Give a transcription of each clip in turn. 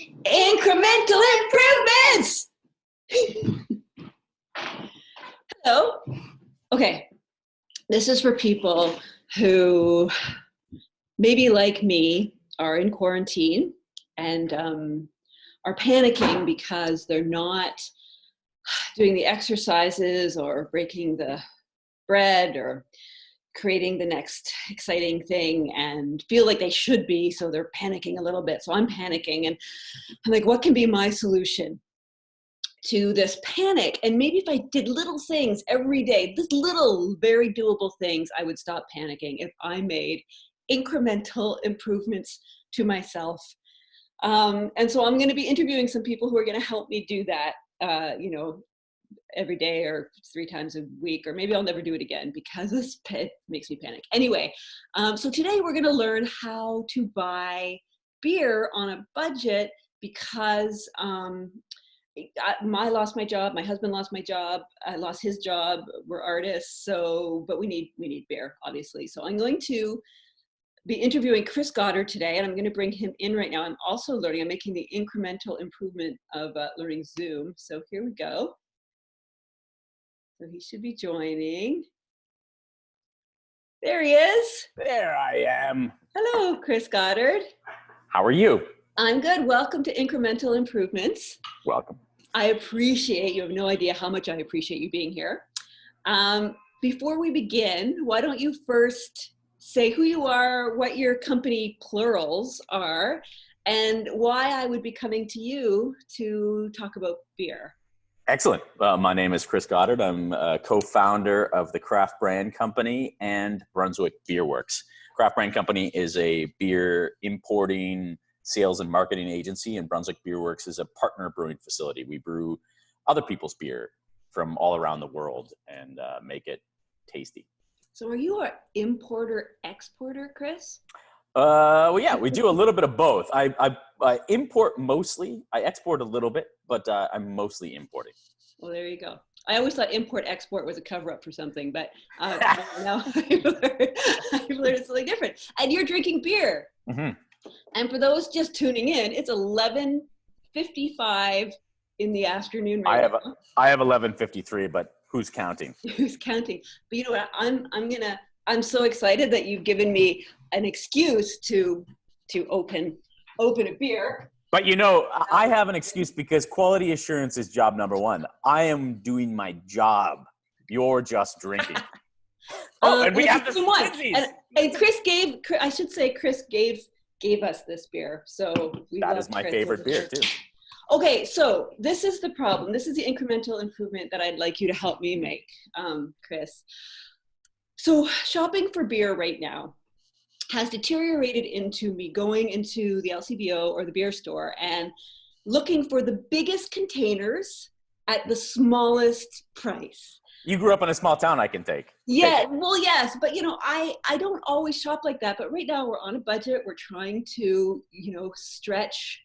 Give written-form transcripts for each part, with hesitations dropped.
Incremental Improvements! Hello. Okay, this is for people who maybe like me are in quarantine and are panicking because they're not doing the exercises or breaking the bread or creating the next exciting thing and feel like they should be, so they're panicking a little bit. So I'm panicking and I'm like, what can be my solution to this panic? And maybe if I did little things every day, this little, very doable things, I would stop panicking if I made incremental improvements to myself. And so I'm going to be interviewing some people who are going to help me do that, every day or 3 times a week, or maybe I'll never do it again because it makes me panic. Anyway, so today we're going to learn how to buy beer on a budget because I lost my job. My husband lost my job. I lost his job. We're artists, but we need beer, obviously. So I'm going to be interviewing Chris Goddard today, and I'm going to bring him in right now. I'm also learning. I'm making the incremental improvement of learning Zoom. So here we go. So he should be joining. There he is. There I am. Hello, Chris Goddard. How are you? I'm good. Welcome to Incremental Improvements. Welcome. I appreciate, you have no idea how much I appreciate you being here. Before we begin, why don't you first say who you are, what your company plurals are, and why I would be coming to you to talk about beer. Excellent. My name is Chris Goddard. I'm a co-founder of the Craft Brand Company and Brunswick Beer Works. Craft Brand Company is a beer importing, sales and marketing agency, and Brunswick Beer Works is a partner brewing facility. We brew other people's beer from all around the world and make it tasty. So are you an importer-exporter, Chris? Well, yeah, we do a little bit of both. I import mostly. I export a little bit, but I'm mostly importing. Well, there you go. I always thought import-export was a cover-up for something, but now I've learned something different. And you're drinking beer. Mm-hmm. And for those just tuning in, it's 11:55 in the afternoon right now. I have 11:53, but who's counting? Who's counting? But you know what? I'm so excited that you've given me an excuse to open a beer. But I have an excuse because quality assurance is job number 1. I am doing my job. You're just drinking. And we have the one. And Chris gave us this beer. So that is my favorite beer too. Okay, so this is the problem. This is the incremental improvement that I'd like you to help me make, Chris. So shopping for beer right now has deteriorated into me going into the LCBO or the beer store and looking for the biggest containers at the smallest price. You grew up in a small town, I can take. Yeah, well, yes, but I don't always shop like that. But right now we're on a budget. We're trying to, stretch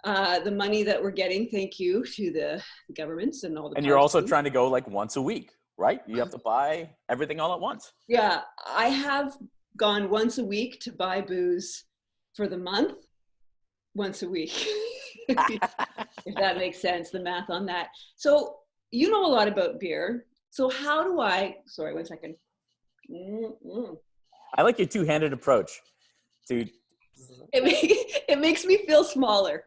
the money that we're getting. Thank you to the governments and all the. And you're also trying to go like once a week, right? You have to buy everything all at once. Yeah, I have gone once a week to buy booze for the month, once a week. If that makes sense, the math on that. So you know a lot about beer. So how do sorry, 1 second. I like your two-handed approach, dude. It makes me feel smaller.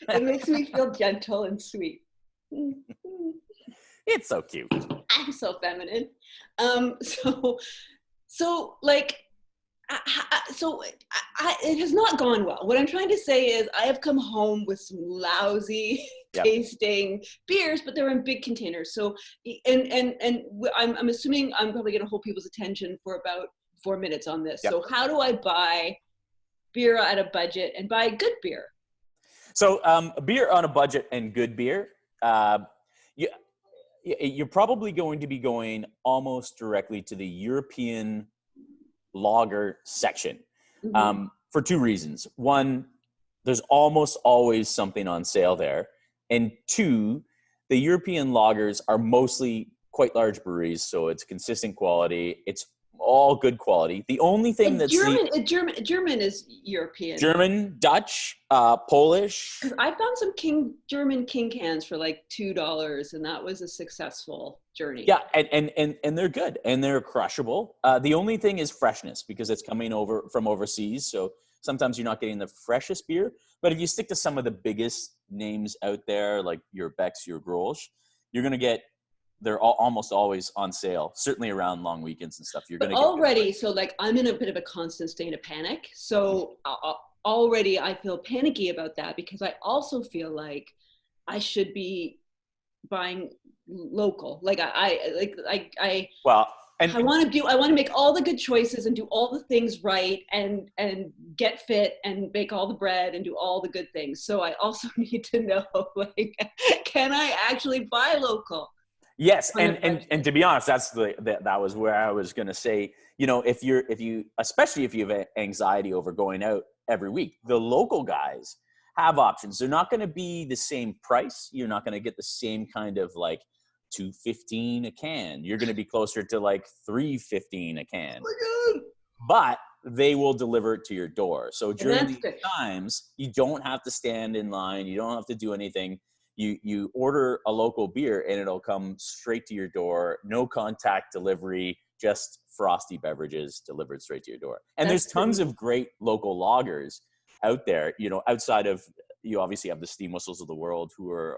It makes me feel gentle and sweet. It's so cute. I'm so feminine. It has not gone well. What I'm trying to say is I have come home with some lousy tasting beers, but they're in big containers. So, and I'm assuming I'm probably going to hold people's attention for about 4 minutes on this. Yep. So how do I buy beer at a budget and buy good beer? So beer on a budget and good beer, you're probably going to be going almost directly to the European lager section for 2 reasons. 1, there's almost always something on sale there. And 2, the European lagers are mostly quite large breweries, so it's consistent quality. It's all good quality. The only thing that's German is European. German, Dutch, Polish. Because I found some German king cans for like $2, and that was a successful journey. Yeah, and they're good and they're crushable. The only thing is freshness, because it's coming over from overseas. So sometimes you're not getting the freshest beer. But if you stick to some of the biggest names out there, like your Becks, your Grolsch, you're gonna get. They're almost always on sale, certainly around long weekends and stuff. You're going to get already. So like I'm in a bit of a constant state of panic. So already I feel panicky about that, because I also feel like I should be buying local. Like I want to make all the good choices and do all the things right and get fit and bake all the bread and do all the good things. So I also need to know, like, can I actually buy local? Yes, and to be honest, that was where I was going to say, if you especially if you have anxiety over going out every week, the local guys have options. They're not going to be the same price. You're not going to get the same kind of like $2.15 a can. You're going to be closer to like $3.15 a can. Oh my God. But they will deliver it to your door. So during these times, you don't have to stand in line. You don't have to do anything. You order a local beer and it'll come straight to your door. No contact delivery, just frosty beverages delivered straight to your door. And there's tons of great local lagers out there. Outside of, you obviously have the Steam Whistles of the world, who are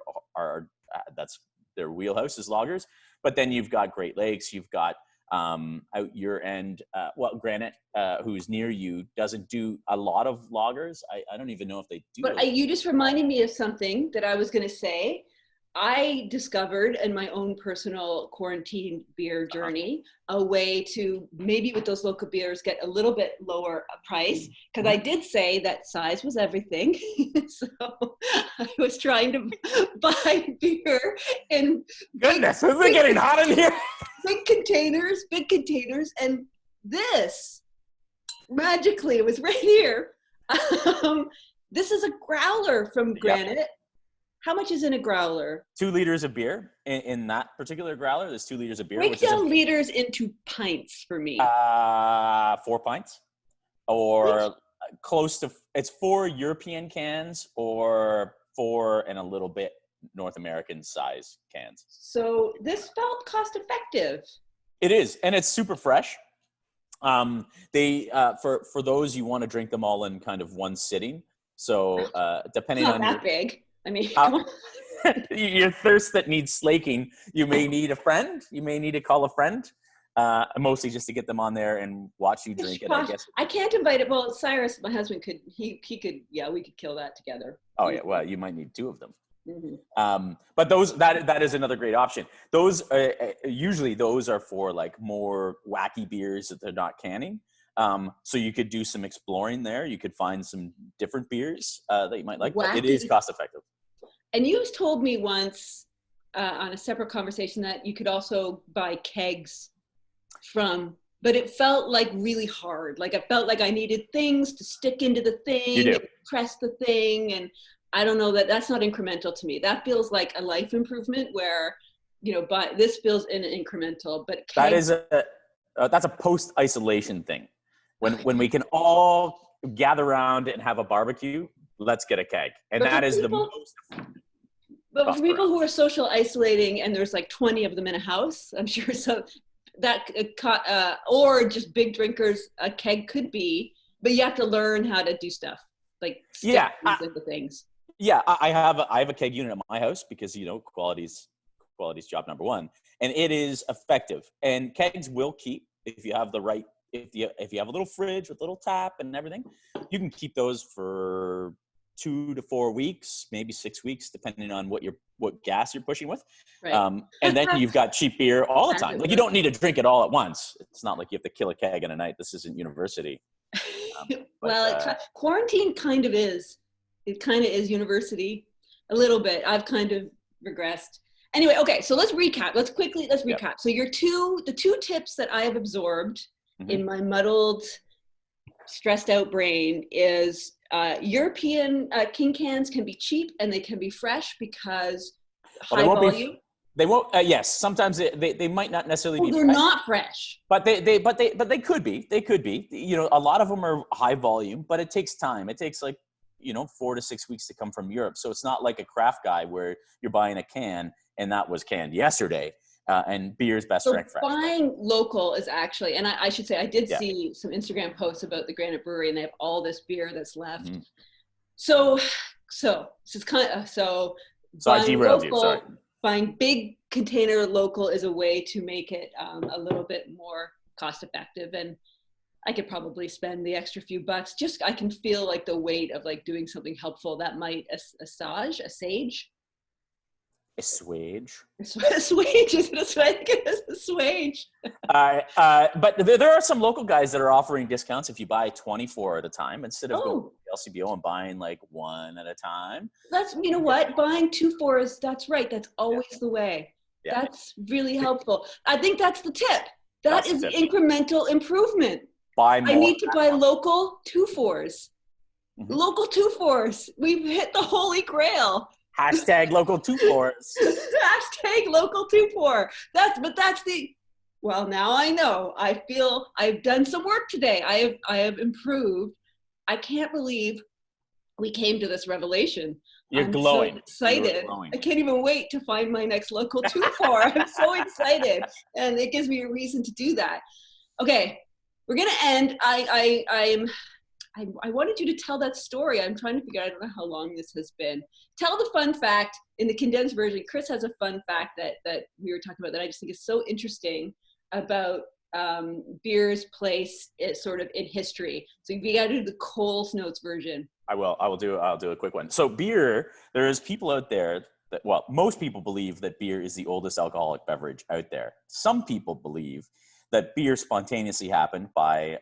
that's their wheelhouse is lagers. But then you've got Great Lakes. You've got out your end, Granite, who's near you, doesn't do a lot of lagers. I don't even know if they do. But you just reminded me of something that I was going to say. I discovered in my own personal quarantine beer journey a way to, maybe with those local beers, get a little bit lower price, because I did say that size was everything. So I was trying to buy beer in goodness, is it getting hot in here? Big containers, and this magically, it was right here. This is a growler from Granite. Yep. How much is in a growler? 2 liters of beer. In that particular growler, there's 2 liters of beer. Break down liters into pints for me. 4 pints, or close to. It's 4 European cans, or 4 and a little bit North American size cans. So this felt cost effective. It is, and it's super fresh. They for those, you want to drink them all in kind of one sitting. So depending on that big. I mean, your thirst that needs slaking, you may need a friend. You may need to call a friend. Mostly just to get them on there and watch you drink it, I guess. I can't invite it. Well, Cyrus, my husband, could. He could. Yeah, we could kill that together. Oh yeah. Well, you might need 2 of them. Mm-hmm. But that is another great option. Those usually those are for like more wacky beers that they're not canning. So you could do some exploring there. You could find some different beers that you might like. But it is cost effective. And you told me once on a separate conversation that you could also buy kegs from, but it felt like really hard. Like I felt like I needed things to stick into the thing, and press the thing, and I don't know, that's not incremental to me. That feels like a life improvement where, but this feels incremental. But kegs, that's a post-isolation thing. When we can all gather around and have a barbecue, let's get a keg. And that is the most. But for people who are social isolating and there's like 20 of them in a house, I'm sure that or just big drinkers, a keg could be, but you have to learn how to do stuff like into things. Yeah, I have a keg unit at my house because quality's job number one, and it is effective. And kegs will keep if you have the right. If you have a little fridge with a little tap and everything, you can keep those for 2 to 4 weeks, maybe 6 weeks, depending on what gas you're pushing with. Right. And then you've got cheap beer all the time. Like you don't need to drink it all at once. It's not like you have to kill a keg in a night. This isn't university. Quarantine kind of is. It kind of is university a little bit. I've kind of regressed. Anyway, okay, so let's recap. Let's recap. Yeah. So the 2 tips that I have absorbed in my muddled, stressed out brain is European king cans can be cheap and they can be fresh because high volume. They won't. Yes, sometimes they might not necessarily be. They're not fresh. But they could be. They could be. You know, a lot of them are high volume, but it takes time. It takes like 4 to 6 weeks to come from Europe. So it's not like a craft guy where you're buying a can and that was canned yesterday. And beer is best drank fresh. Buying local is actually, and I should say, I did Yeah. see some Instagram posts about the Granite Brewery, and they have all this beer that's left. Mhm. So this is kind of So I derailed you. Sorry. Buying big container local is a way to make it a little bit more cost effective, and I could probably spend the extra few bucks. Just I can feel like the weight of like doing something helpful that might assuage. Assuage. Assuage, is it assuage? But there are some local guys that are offering discounts if you buy 24 at a time instead of going to LCBO and buying like one at a time. That's, you know what, buying 2 4s, that's right. That's always the way. Yeah. That's really helpful. I think that's the tip. That is incremental improvement. Buy more. I need to buy local 2 4s. Mm-hmm. Local 2 4s. We've hit the holy grail. Hashtag local 2 4s. Hashtag local 2 4. Well, now I know. I feel I've done some work today. I have improved. I can't believe we came to this revelation. You're glowing. So excited. I can't even wait to find my next local 2 4. I'm so excited. And it gives me a reason to do that. Okay, we're going to end. I wanted you to tell that story. I'm trying to figure out, I don't know how long this has been. Tell the fun fact in the condensed version. Chris has a fun fact that we were talking about that I just think is so interesting about beer's place sort of in history. So you got to do the Coles Notes version. I'll do a quick one. So beer, there's people out there that, well, most people believe that beer is the oldest alcoholic beverage out there. Some people believe that beer spontaneously happened by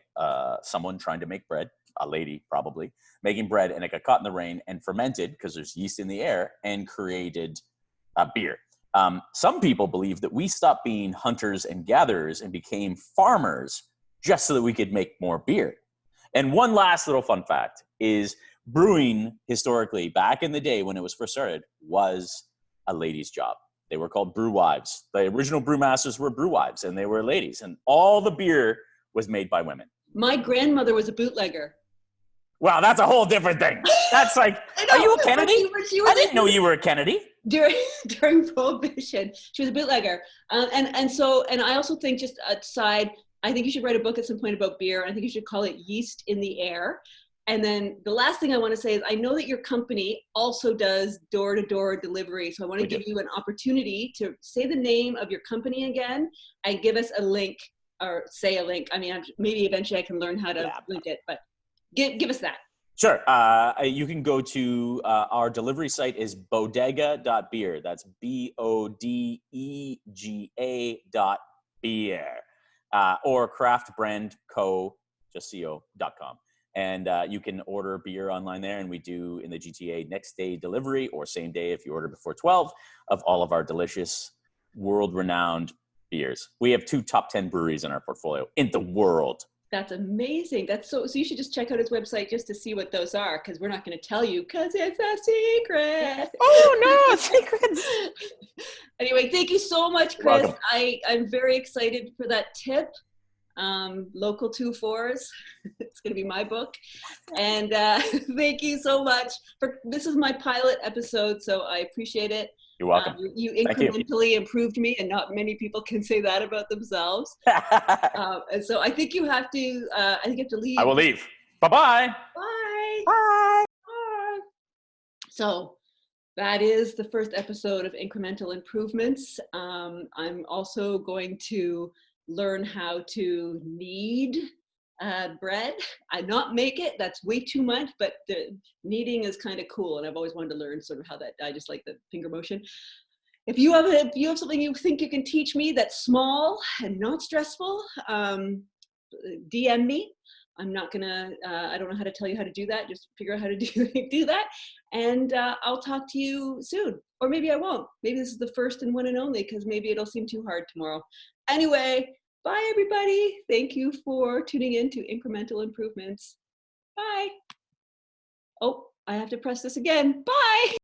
someone trying to make bread. A lady probably making bread, and it got caught in the rain and fermented because there's yeast in the air and created beer. Some people believe that we stopped being hunters and gatherers and became farmers just so that we could make more beer. And one last little fun fact is brewing historically back in the day when it was first started was a lady's job. They were called brew wives. The original brewmasters were brew wives, and they were ladies, and all the beer was made by women. My grandmother was a bootlegger. Wow, that's a whole different thing. That's like, are you a Kennedy? I didn't know you were a Kennedy. During Prohibition, she was a bootlegger. And I also think, just aside, I think you should write a book at some point about beer. And I think you should call it Yeast in the Air. And then the last thing I want to say is I know that your company also does door-to-door delivery. So I want to give you an opportunity to say the name of your company again and give us a link, or say a link. I mean, maybe eventually I can learn how to link it, but give us that. Sure. You can go to our delivery site is bodega.beer. That's BODEGA.beer. Or craftbrandco.com. And you can order beer online there. And we do in the GTA next day delivery or same day if you order before 12 of all of our delicious world-renowned beers. We have 2 top 10 breweries in our portfolio in the world. That's amazing. That's so you should just check out his website just to see what those are, because we're not going to tell you because it's a secret. Oh no, secrets. Anyway, thank you so much, Chris. I'm very excited for that tip. Local 2 4s. It's going to be my book. And thank you so much. This is my pilot episode, so I appreciate it. You're welcome. You incrementally improved me, and not many people can say that about themselves. And so I think you have to. I think you have to leave. I will leave. Bye-bye. Bye. Bye. Bye. So that is the first episode of Incremental Improvements. I'm also going to learn how to knead bread. I not make it, that's way too much, but the kneading is kind of cool, and I've always wanted to learn sort of how that, I just like the finger motion. If you have something you think you can teach me that's small and not stressful, DM me. I'm not gonna, I don't know how to tell you how to do that. Just figure out how to do that. And I'll talk to you soon. Or maybe I won't. Maybe this is the first and one and only, because maybe it'll seem too hard tomorrow. Anyway, bye everybody. Thank you for tuning in to Incremental Improvements. Bye. Oh, I have to press this again. Bye.